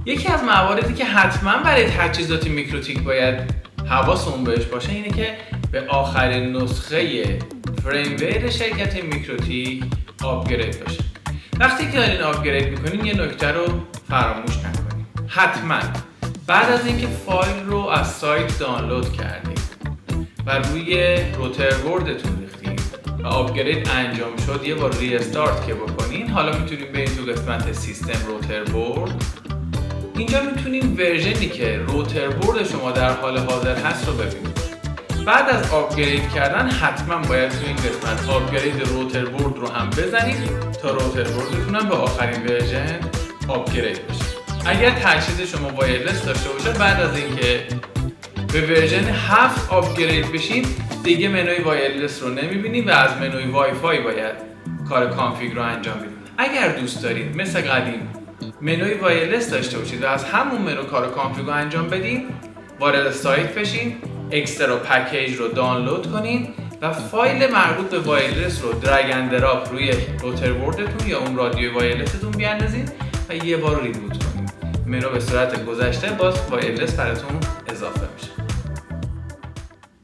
یکی از مواردی که حتما برای تجهیزات میکروتیک باید حواسمون بهش باشه اینه که به آخرین نسخه فریم‌ور شرکت میکروتیک آپگرید بشه. وقتی که دارین آپگرید میکنین یه نکته رو فراموش نکنین. حتما بعد از اینکه فایل رو از سایت دانلود کردید و روی روتر بوردتون ریختین و آپگرید انجام شد، یه بار ریستارت که بکنین، حالا میتونیم بریم تو قسمت سیستم روتر بورد. اینجا میتونیم ورژنی که روتر بورد شما در حال حاضر هست رو ببینید. بعد از آپگرید کردن حتما باید تو این قسمت آپگرید روتر بورد رو هم بزنید تا روتر بوردتون هم به آخرین ورژن آپگرید بشه. اگر تجهیز شما وایرلس داشته باشه، بعد از اینکه به ورژن 7 آپگرید بشید دیگه منوی وایرلس رو نمیبینید و از منوی وای فای باید کار کانفیگ رو انجام بدید. اگر دوست دارید مثل قدیم منوی وایرلس داشته باشید و از همون منو کار کانفیگ رو انجام بدید، وارد سایت بشین، اکسترا پکیج رو دانلود کنین و فایل مربوط به وایرلس رو درگ اند دراپ روی روتر بوردتون یا اون رادیو وایرلستون بیاندازین و یه بار ریبوت کنین. منو به صورت گذشته باز وایرلس براتون اضافه میشه.